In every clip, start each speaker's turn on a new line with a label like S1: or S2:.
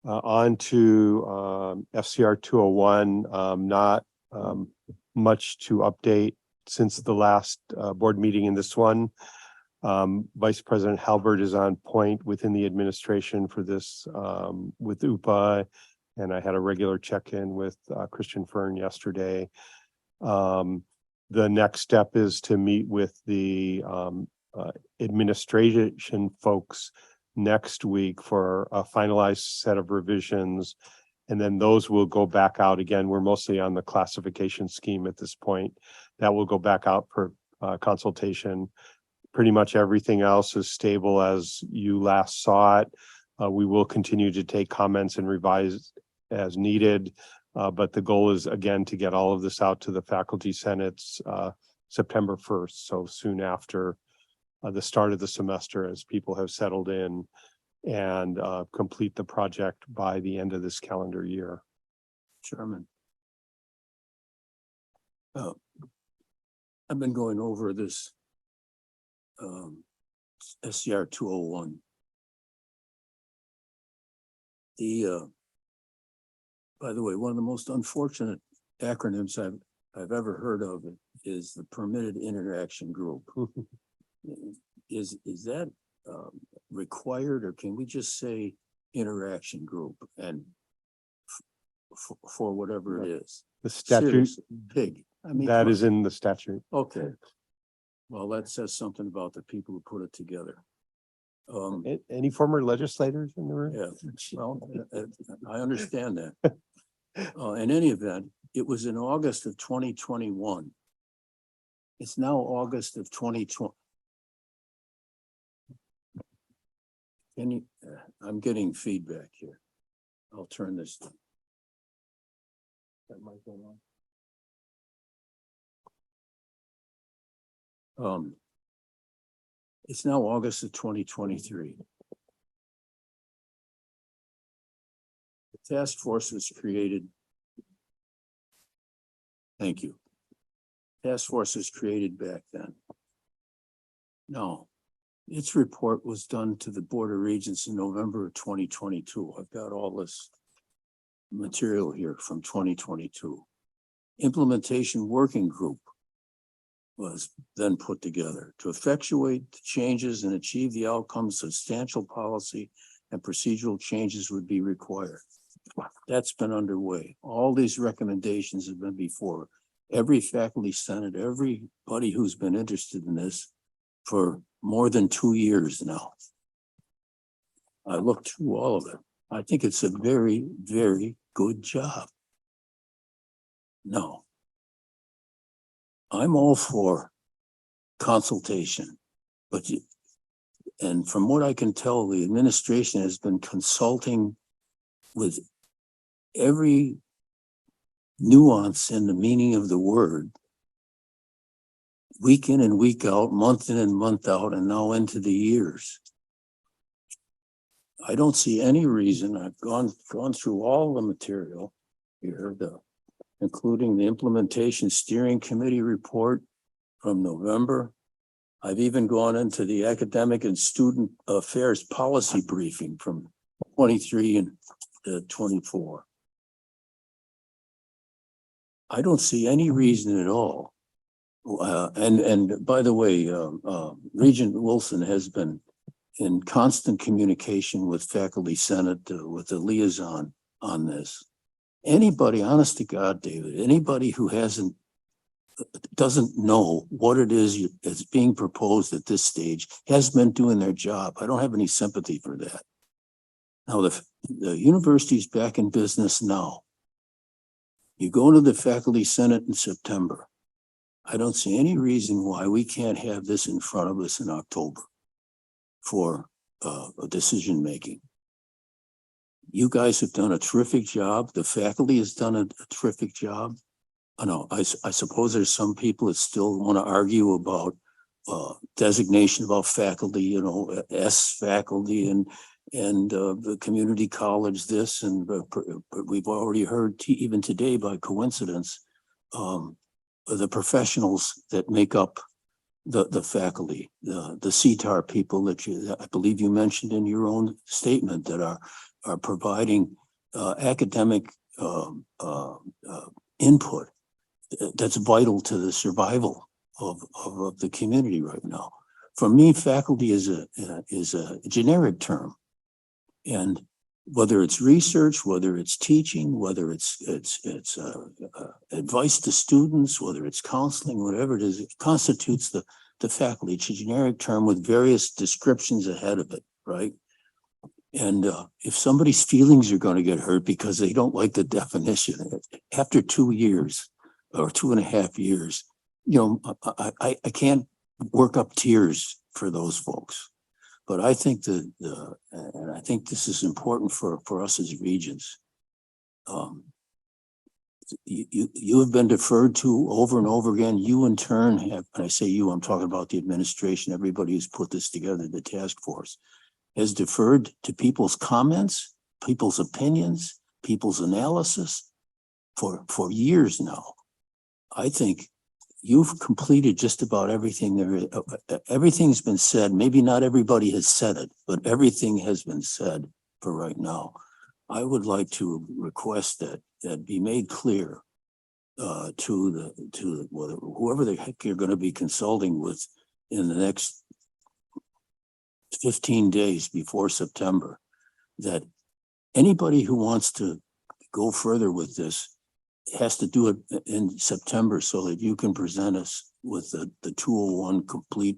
S1: On to FCR 201. Not much to update since the last board meeting in this one. Vice President Halbert is on point within the administration for this with UPA, and I had a regular check-in with Christian Fern yesterday. The next step is to meet with the administration folks next week for a finalized set of revisions. And then those will go back out again. We're mostly on the classification scheme at this point. That will go back out for consultation. Pretty much everything else is stable as you last saw it. We will continue to take comments and revise as needed. But the goal is again to get all of this out to the faculty senates September 1st. So soon after the start of the semester, as people have settled in, and complete the project by the end of this calendar year.
S2: Chairman, I've been going over this SCR 201. By the way, one of the most unfortunate acronyms I've ever heard of is the Permitted Interaction Group. Is that required, or can we just say interaction group and for whatever it is?
S1: The statute.
S2: Seriously, big. I mean,
S1: That is in the statute.
S2: okay. Well, that says something about the people who put it together.
S1: Any former legislators in the room?
S2: Yeah, well, I understand that. In any event, it was in August of 2021. It's now August of 2020. I'm getting feedback here. I'll turn this down. That might go on. It's now August of 2023. The task force was created. Thank you. Task force was created back then. No, its report was done to the Board of Regents in November of 2022. I've got all this material here from 2022. Implementation working group was then put together to effectuate the changes and achieve the outcomes. Substantial policy and procedural changes would be required. That's been underway. All these recommendations have been before every faculty senate, everybody who's been interested in this for more than 2 years now. I looked through all of it. I think it's a very, very good job. No. I'm all for consultation, and from what I can tell, the administration has been consulting with every nuance in the meaning of the word, week in and week out, month in and month out, and now into the years. I don't see any reason. I've gone through all the material here, including the implementation steering committee report from November. I've even gone into the academic and student affairs policy briefing from 23 and 24. I don't see any reason at all. And by the way, Regent Wilson has been in constant communication with faculty senate, with the liaison on this. Anybody, honest to God, David, anybody who doesn't know what it is that's being proposed at this stage has been doing their job. I don't have any sympathy for that. Now, the university's back in business now. You go to the faculty senate in September. I don't see any reason why we can't have this in front of us in October for a decision making. You guys have done a terrific job. The faculty has done a terrific job. I know, I suppose there's some people that still want to argue about designation about faculty, S faculty and the community college this, and but we've already heard even today by coincidence, the professionals that make up the faculty, the CTAR people that I believe you mentioned in your own statement that are providing academic input that's vital to the survival of the community right now. For me, faculty is a generic term, and whether it's research, whether it's teaching, whether it's advice to students, whether it's counseling, whatever it is, it constitutes the faculty. It's a generic term with various descriptions ahead of it, right? And if somebody's feelings are going to get hurt because they don't like the definition, after 2 years or 2.5 years, you know, I can't work up tears for those folks. But I think and I think this is important for us as regents. You have been deferred to over and over again. You in turn have, and I say you, I'm talking about the administration, everybody who's put this together, the task force, has deferred to people's comments, people's opinions, people's analysis for years now. I think you've completed just about everything there is. Everything's been said. Maybe not everybody has said it, but everything has been said for right now. I would like to request that be made clear to whoever the heck you're going to be consulting with in the next 15 days before September, that anybody who wants to go further with this has to do it in September so that you can present us with the 201 complete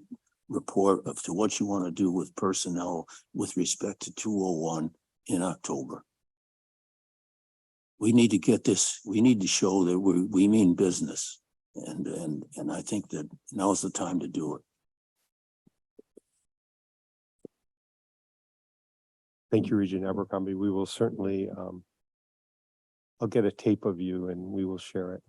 S2: report of to what you want to do with personnel with respect to 201 in October. We need to get this, we need to show that we mean business. And I think that now's the time to do it.
S1: Thank you, Regent Abercrombie. We will certainly, I'll get a tape of you and we will share it.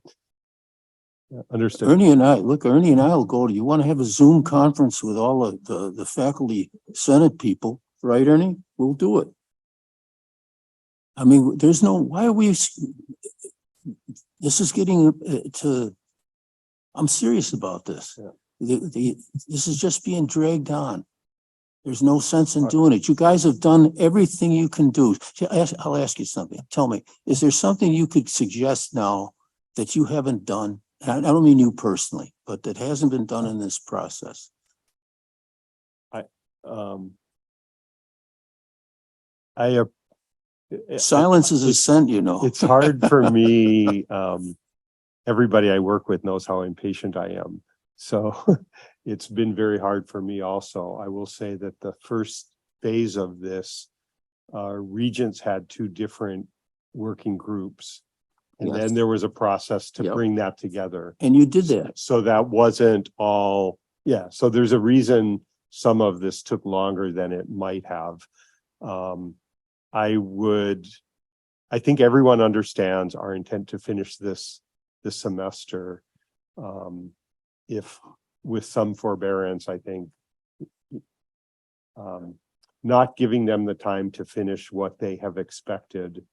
S1: Yeah, understood.
S2: Ernie and I will go to, you want to have a Zoom conference with all of the faculty Senate people, right, Ernie? We'll do it. I mean, there's no, why are we, this is getting I'm serious about this.
S1: Yeah.
S2: This is just being dragged on. There's no sense in doing it. You guys have done everything you can do. I'll ask you something. Tell me, is there something you could suggest now that you haven't done? And I don't mean you personally, but that hasn't been done in this process. Silence is assent, you know.
S1: It's hard for me. Everybody I work with knows how impatient I am. So it's been very hard for me also. I will say that the first phase of this, regents had 2 different working groups. And
S2: Yes.
S1: then there was a process to
S2: Yep.
S1: bring that together.
S2: And you did that.
S1: So that wasn't all, yeah. So there's a reason some of this took longer than it might have. I think everyone understands our intent to finish this semester. If with some forbearance, I think, not giving them the time to finish what they have expected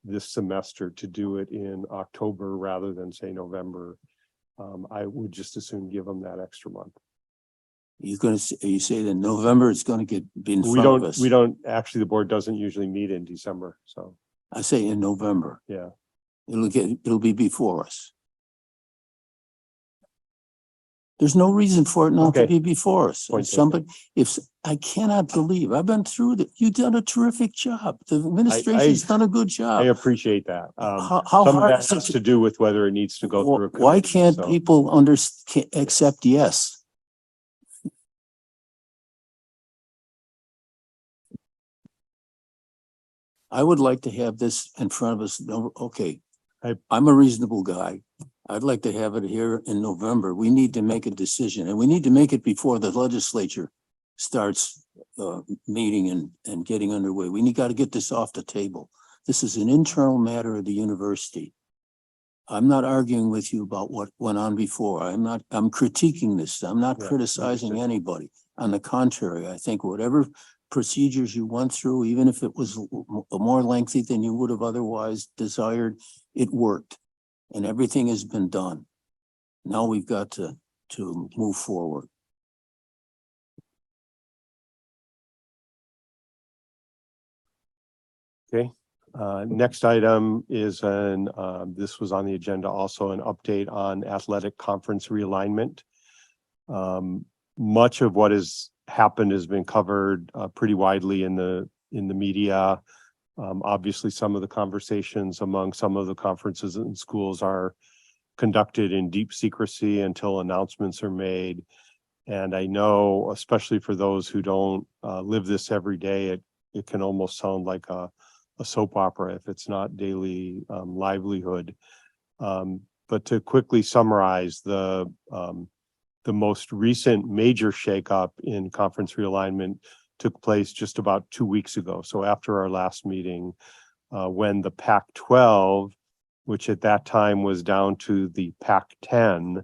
S1: this semester to do it in October rather than say November. I would just as soon give them that extra month.
S2: You say that November it's going to be in front of us.
S1: We don't actually, the board doesn't usually meet in December. So
S2: I say in November.
S1: yeah,
S2: It'll be before us. There's no reason for it not to
S1: Okay.
S2: be before us.
S1: Point
S2: If I cannot believe, I've been through that. You've done a terrific job. The administration's done a good
S1: I
S2: job.
S1: appreciate that.
S2: How
S1: Some of
S2: hard
S1: that
S2: is
S1: has
S2: it
S1: to do with whether it needs to go through. a
S2: Why
S1: committee,
S2: can't
S1: so.
S2: people accept yes? I would like to have this in front of us. No, okay. I'm a reasonable guy. I'd like to have it here in November. We need to make a decision, and we need to make it before the legislature starts meeting and getting underway. Got to get this off the table. This is an internal matter of the university. I'm not arguing with you about what went on before. I'm critiquing this. I'm not criticizing anybody. On the contrary, I think whatever procedures you went through, even if it was more lengthy than you would have otherwise desired, it worked. And everything has been done. Now we've got to move forward.
S1: Okay, next item is this was on the agenda also, an update on athletic conference realignment. Much of what has happened has been covered pretty widely in the media. Obviously, some of the conversations among some of the conferences and schools are conducted in deep secrecy until announcements are made. And I know, especially for those who don't live this every day, it can almost sound like a soap opera if it's not daily livelihood. But to quickly summarize, the most recent major shakeup in conference realignment took place just about 2 weeks ago. So after our last meeting, when the Pac-12, which at that time was down to the Pac-10,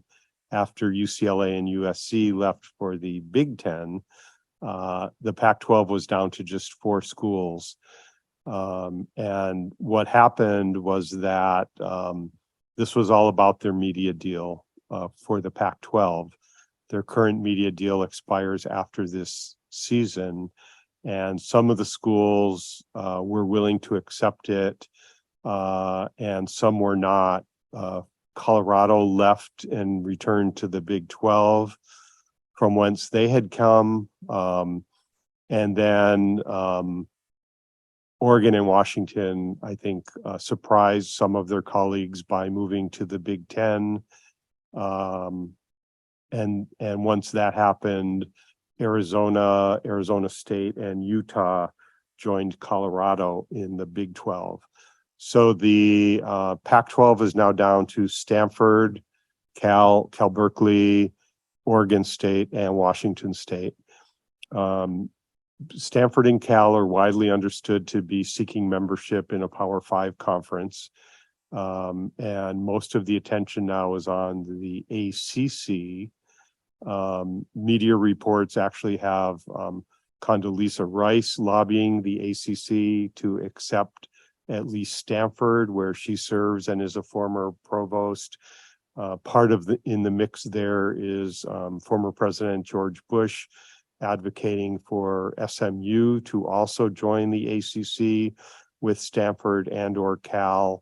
S1: after UCLA and USC left for the Big Ten, the Pac-12 was down to just 4 schools. And what happened was that this was all about their media deal for the Pac-12. Their current media deal expires after this season, and some of the schools were willing to accept it, and some were not. Colorado left and returned to the Big 12 from whence they had come. And then Oregon and Washington, I think, surprised some of their colleagues by moving to the Big 10. And once that happened, Arizona State, and Utah joined Colorado in the Big 12. So the Pac-12 is now down to Stanford, Cal Berkeley, Oregon State, and Washington State. Stanford and Cal are widely understood to be seeking membership in a Power 5 conference. And most of the attention now is on the ACC. Media reports actually have Condoleezza Rice lobbying the ACC to accept at least Stanford, where she serves and is a former provost. Part of in the mix there is former President George Bush advocating for SMU to also join the ACC with Stanford and or Cal.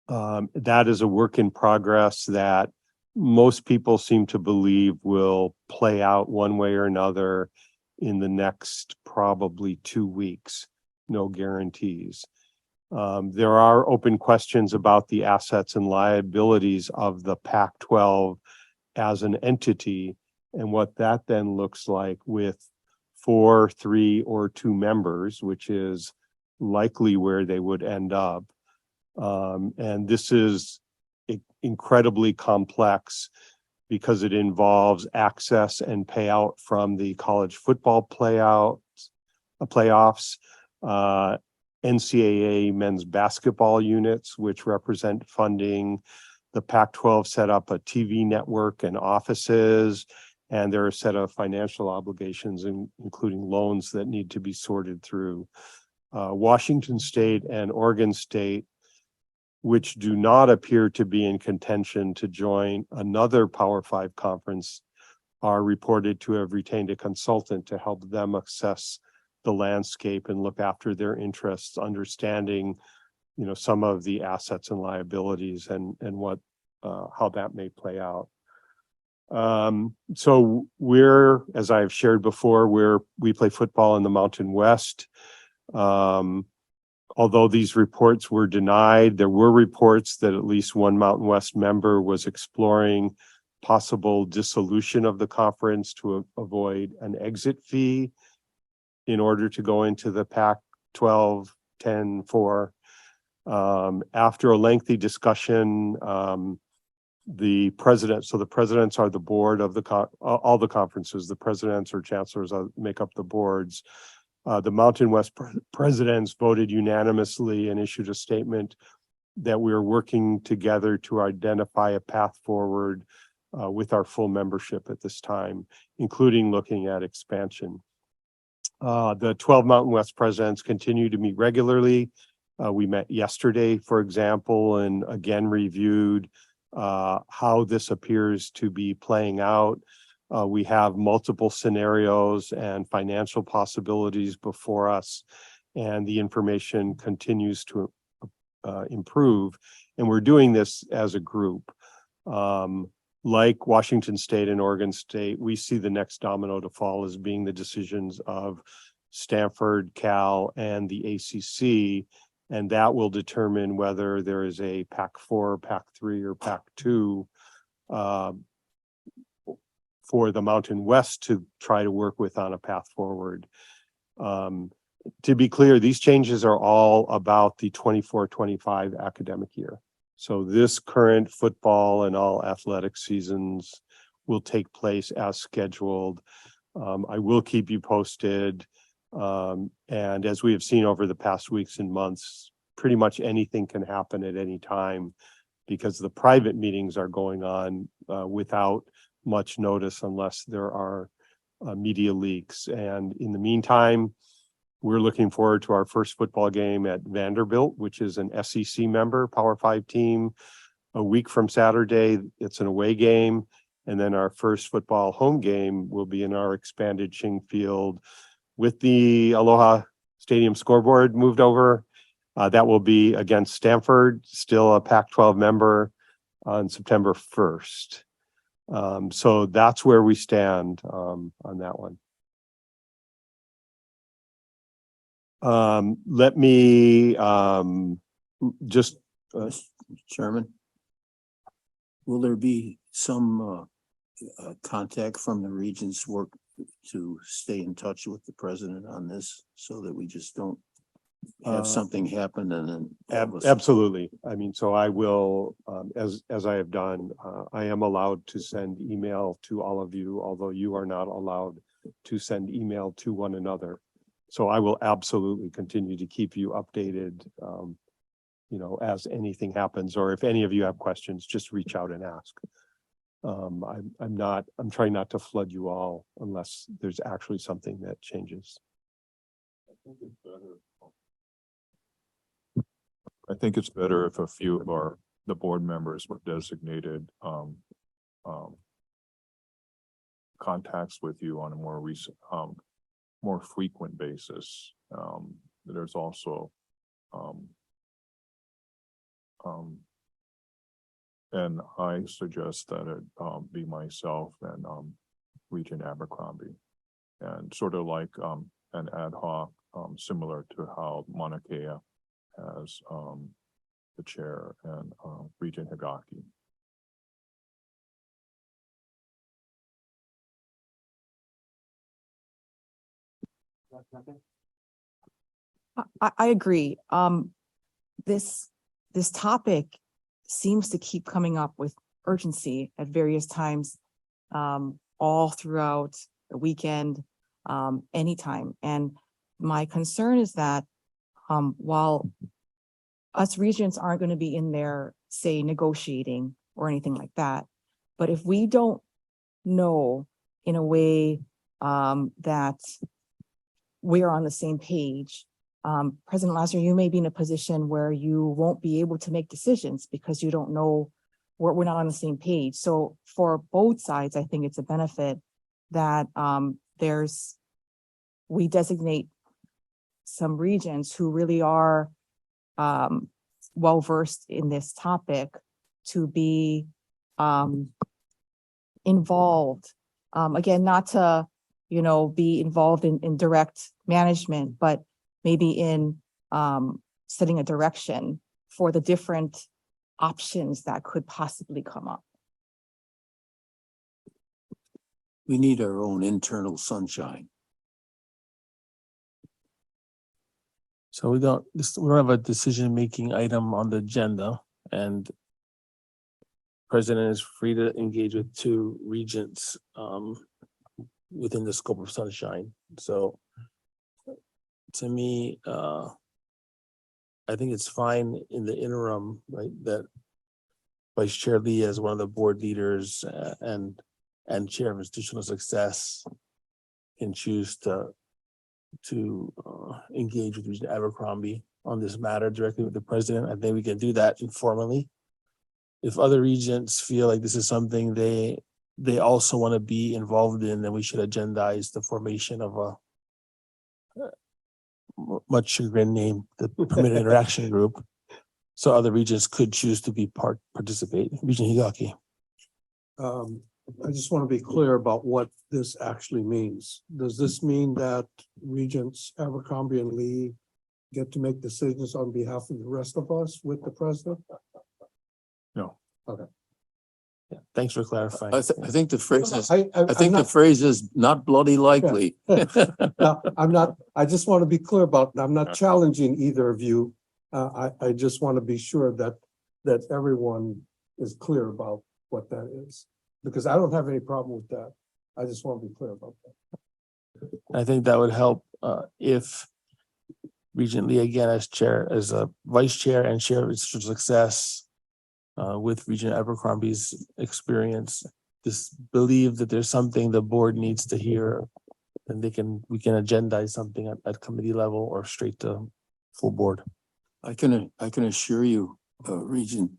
S1: That is a work in progress that most people seem to believe will play out one way or another in the next probably 2 weeks. No guarantees. There are open questions about the assets and liabilities of the Pac-12 as an entity, and what that then looks like with 4, 3, or 2 members, which is likely where they would end up. And this is incredibly complex because it involves access and payout from the college football playoffs, NCAA men's basketball units, which represent funding. The Pac-12 set up a TV network and offices, and there are a set of financial obligations, including loans that need to be sorted through. Washington State and Oregon State, which do not appear to be in contention to join another Power 5 conference, are reported to have retained a consultant to help them assess the landscape and look after their interests, understanding, some of the assets and liabilities and what how that may play out. So we're, as I've shared before, we play football in the Mountain West. Although these reports were denied, there were reports that at least one Mountain West member was exploring possible dissolution of the conference to avoid an exit fee in order to go into the Pac-12 10-4. After a lengthy discussion, the presidents are the board of all the conferences. The presidents or chancellors make up the boards. The Mountain West presidents voted unanimously and issued a statement that we are working together to identify a path forward with our full membership at this time, including looking at expansion. The 12 Mountain West presidents continue to meet regularly. We met yesterday, for example, and again reviewed how this appears to be playing out. We have multiple scenarios and financial possibilities before us, and the information continues to improve. And we're doing this as a group. Like Washington State and Oregon State, we see the next domino to fall as being the decisions of Stanford, Cal, and the ACC, and that will determine whether there is a Pac-4, Pac-3, or Pac-2 for the Mountain West to try to work with on a path forward. To be clear, these changes are all about the 24-25 academic year. So this current football and all athletic seasons will take place as scheduled. I will keep you posted. And as we have seen over the past weeks and months, pretty much anything can happen at any time because the private meetings are going on without much notice unless there are media leaks. And in the meantime, we're looking forward to our first football game at Vanderbilt, which is an SEC member, Power 5 team. A week from Saturday, it's an away game. And then our first football home game will be in our expanded Ching Field with the Aloha Stadium scoreboard moved over. That will be against Stanford, still a Pac-12 member, on September 1st. So that's where we stand on that one. Let me just
S2: Chairman, will there be some contact from the Regents work to stay in touch with the president on this so that we just don't have something happen and then
S1: absolutely. I mean, so I will, as I have done, I am allowed to send email to all of you, although you are not allowed to send email to one another. So I will absolutely continue to keep you updated, you know, as anything happens, or if any of you have questions, just reach out and ask. I'm trying not to flood you all unless there's actually something that changes.
S3: I think it's better if a few of the board members were designated contacts with you on a more recent, more frequent basis. There's also and I suggest that it be myself and Regent Abercrombie, and sort of like an ad hoc, similar to how Mauna Kea has the chair and Regent Higaki.
S4: I agree. This topic seems to keep coming up with urgency at various times, all throughout the weekend, anytime. And my concern is that while us regents aren't going to be in there, say, negotiating or anything like that, but if we don't know in a way that we're on the same page, President Lasser, you may be in a position where you won't be able to make decisions because you don't know we're not on the same page. So for both sides, I think it's a benefit that we designate some regents who really are well-versed in this topic to be involved. Again, not to, be involved in direct management, but maybe in setting a direction for the different options that could possibly come up.
S2: we need our own internal sunshine.
S5: So we don't have a decision-making item on the agenda, and President is free to engage with two regents within the scope of sunshine. So to me, I think it's fine in the interim, right, that Vice Chair Lee as one of the board leaders and Chair of Institutional Success can choose to engage with Regent Abercrombie on this matter directly with the president. I think we can do that informally. If other regents feel like this is something they also want to be involved in, then we should agendize the formation of much chagrin named the Permitted Interaction Group. So other regions could choose to be participate. Region Higaki.
S6: I just want to be clear about what this actually means. Does this mean that Regents Abercrombie and Lee get to make decisions on behalf of the rest of us with the president?
S3: No.
S5: Yeah, thanks for clarifying.
S2: I think the phrase is,
S6: I
S2: I think the phrase is not bloody likely.
S6: No, I'm not, I just want to be clear about, I'm not challenging either of you. I just want to be sure that everyone is clear about what that is. Because I don't have any problem with that. I just want to be clear about that.
S5: I think that would help if Regent Lee again as chair, as a vice chair and chair of Institute of Success with Regent Abercrombie's experience, just believe that there's something the board needs to hear, and we can agendize something at committee level or straight to full board.
S2: I can assure you, Regent,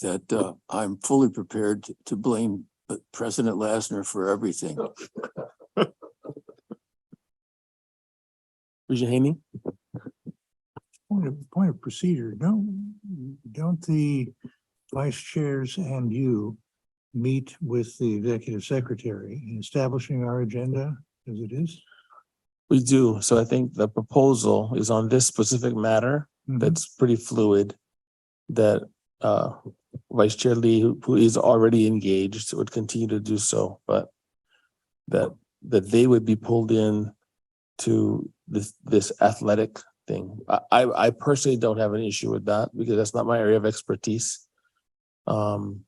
S2: that I'm fully prepared to blame President Lasner for everything.
S5: Regent Haney?
S7: Point of procedure, don't the vice chairs and you meet with the executive secretary in establishing our agenda as it is?
S5: We do. So I think the proposal is on this specific matter that's pretty fluid, that Vice Chair Lee, who is already engaged, would continue to do so, but that they would be pulled in to this athletic thing. I personally don't have an issue with that because that's not my area of expertise. And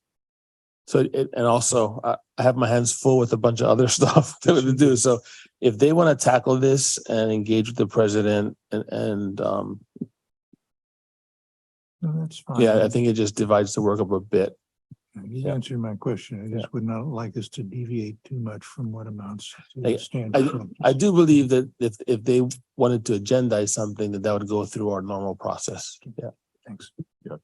S5: also I have my hands full with a bunch of other stuff to do. So if they want to tackle this and engage with the president and
S7: No, that's fine.
S5: yeah, I think it just divides the work up a bit.
S7: You answered my question. I just would not like us to deviate too much from what amounts to
S5: I-
S7: standard.
S5: I do believe that if they wanted to agendize something, that would go through our normal process. Yeah.
S7: Thanks.
S3: Yeah,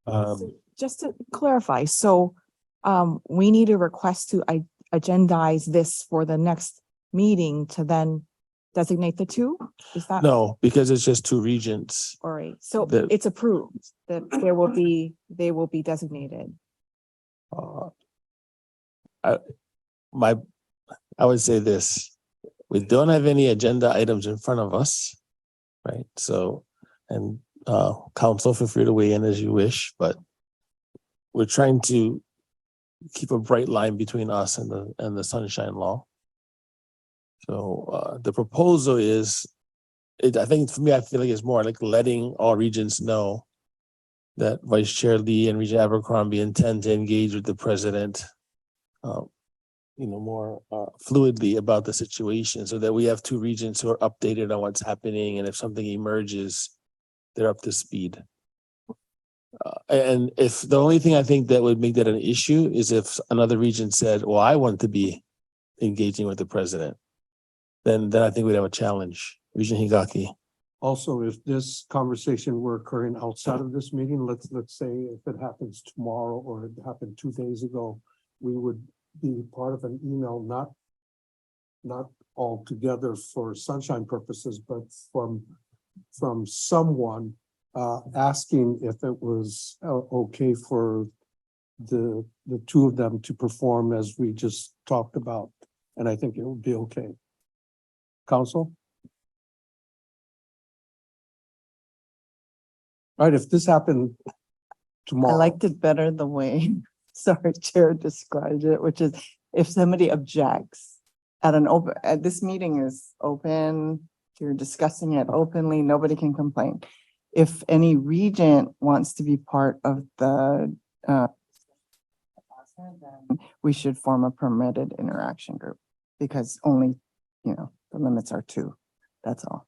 S3: definitely.
S4: Just to clarify, so we need a request to agendize this for the next meeting to then designate the two? Is that?
S5: No, because it's just two regents.
S4: All right, so
S5: The-
S4: it's approved that they will be designated.
S5: I would say this, we don't have any agenda items in front of us, right? So, and council, feel free to weigh in as you wish, but we're trying to keep a bright line between us and the sunshine law. So the proposal is, I think for me, I feel like it's more like letting all regions know that Vice Chair Lee and Regent Abercrombie intend to engage with the president, more fluidly about the situation, so that we have two regions who are updated on what's happening, and if something emerges, they're up to speed. And if the only thing I think that would make that an issue is if another region said, well, I want to be engaging with the president, then I think we'd have a challenge. Regent Higaki.
S6: Also, if this conversation were occurring outside of this meeting, let's say if it happens tomorrow or it happened 2 days ago, we would be part of an email, not all together for sunshine purposes, but from someone asking if it was okay for the two of them to perform as we just talked about. And I think it would be okay. Council? All right, if this happened
S8: I
S6: tomorrow.
S8: liked it better the way, sorry, Chair described it, which is if somebody objects this meeting is open, you're discussing it openly, nobody can complain. If any regent wants to be part of the then we should form a permitted interaction group because only, the limits are 2. That's all.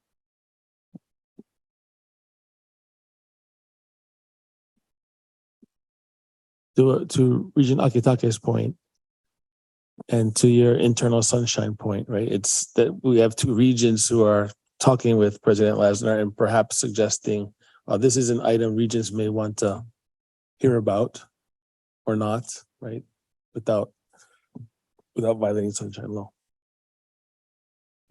S5: To Regent Akitake's point, and to your internal sunshine point, right? It's that we have two regions who are talking with President Lasner and perhaps suggesting this is an item regions may want to hear about or not, right? Without without violating sunshine law.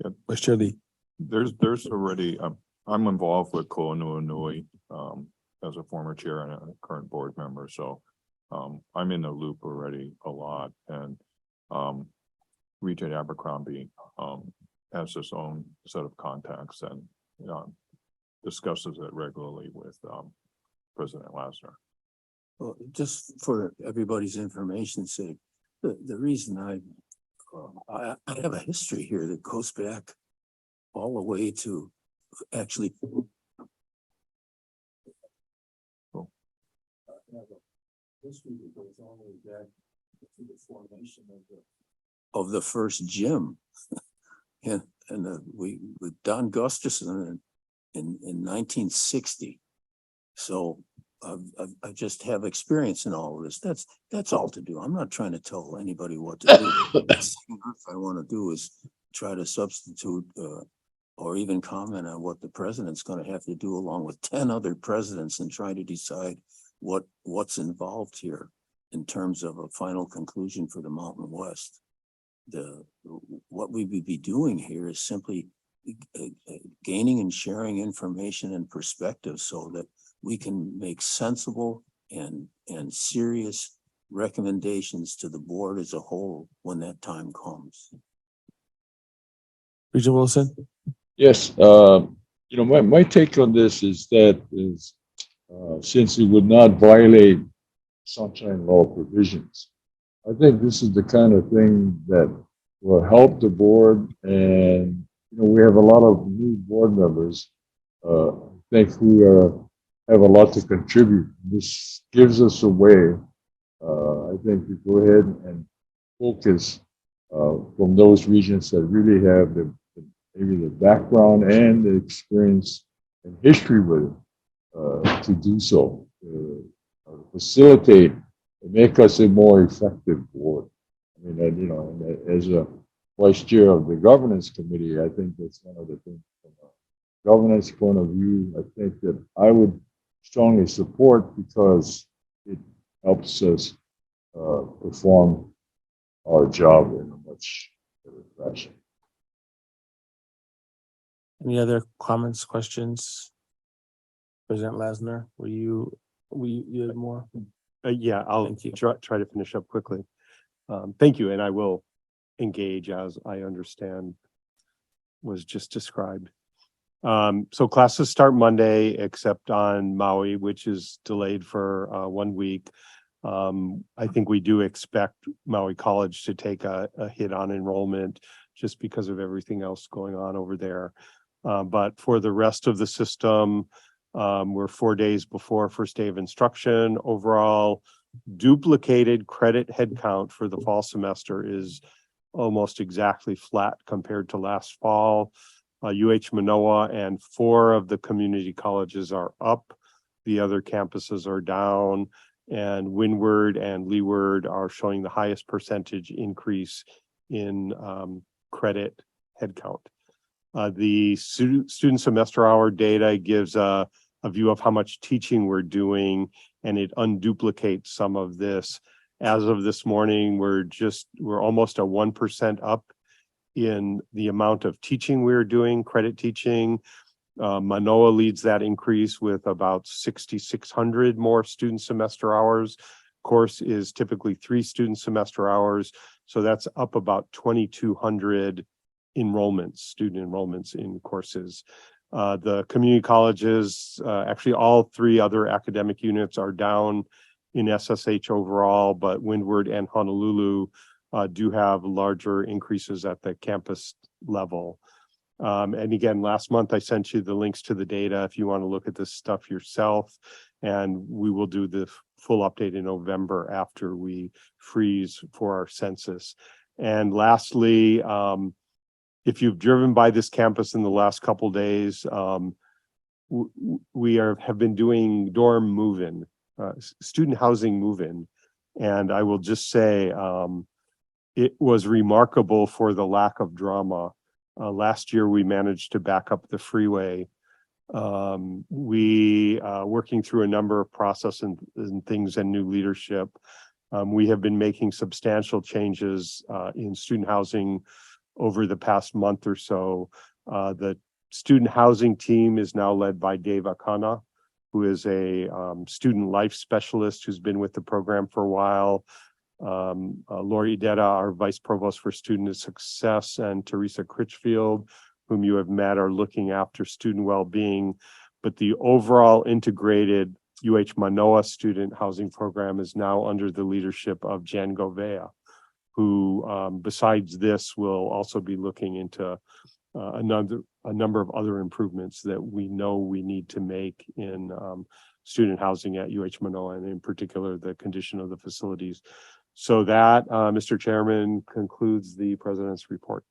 S3: Yep.
S5: Vice Chair Lee.
S3: There's already, I'm involved with Ko'onui, as a former chair and a current board member, so I'm in the loop already a lot, and Regent Abercrombie has his own set of contacts and discusses it regularly with President Lasner.
S2: Well, just for everybody's information's sake, the reason I have a history here that goes back all the way to actually.
S3: Cool.
S2: History that goes all the way back to the formation of the first gym. And we with Don Gustafson in 1960. So I just have experience in all of this. That's all to do. I'm not trying to tell anybody what to do. If I want to do is try to substitute or even comment on what the president's going to have to do along with 10 other presidents and try to decide what's involved here in terms of a final conclusion for the Mountain West. What we would be doing here is simply gaining and sharing information and perspective so that we can make sensible and serious recommendations to the board as a whole when that time comes.
S5: Regent Wilson.
S9: Yes, my take on this is since it would not violate sunshine law provisions, I think this is the kind of thing that will help the board. And, we have a lot of new board members, I think, who have a lot to contribute. This gives us a way, I think, to go ahead and focus from those regions that really have maybe the background and the experience and history with it, to do so, facilitate and make us a more effective board. I mean, and as a vice chair of the governance committee, I think that's one of the things from a governance point of view, I think that I would strongly support because it helps us perform our job in a much better fashion.
S5: Any other comments, questions? President Lasner, you had more?
S1: Yeah, I'll
S5: Thank you.
S1: try to finish up quickly. Thank you, and I will engage as I understand was just described. So classes start Monday, except on Maui, which is delayed for 1 week. I think we do expect Maui College to take a hit on enrollment just because of everything else going on over there. But for the rest of the system, we're 4 days before first day of instruction. Overall, duplicated credit headcount for the fall semester is almost exactly flat compared to last fall. UH Manoa and 4 of the community colleges are up. The other campuses are down, and Windward and Leeward are showing the highest percentage increase in credit headcount. The student semester hour data gives a view of how much teaching we're doing, and it unduplicates some of this. As of this morning, we're almost a 1% up in the amount of teaching we're doing, credit teaching. Manoa leads that increase with about 6,600 more student semester hours. Course is typically 3 student semester hours, so that's up about 2,200 student enrollments in courses. The community colleges, actually all 3 other academic units are down in SSH overall, but Windward and Honolulu do have larger increases at the campus level. And again, last month I sent you the links to the data if you want to look at this stuff yourself, and we will do the full update in November after we freeze for our census. And lastly, if you've driven by this campus in the last couple days, we have been doing dorm move-in, student housing move-in, and I will just say it was remarkable for the lack of drama. Last year we managed to back up the freeway. We working through a number of processes and things and new leadership. We have been making substantial changes in student housing over the past month or so. The student housing team is now led by Dave Akana, who is a student life specialist who's been with the program for a while. Lori Idetta, our Vice Provost for Student Success, and Teresa Critchfield, whom you have met, are looking after student well-being. But the overall integrated UH Manoa student housing program is now under the leadership of Jan Govea, who besides this will also be looking into a number of other improvements that we know we need to make in student housing at UH Manoa, and in particular, the condition of the facilities. So that, Mr. Chairman, concludes the president's report.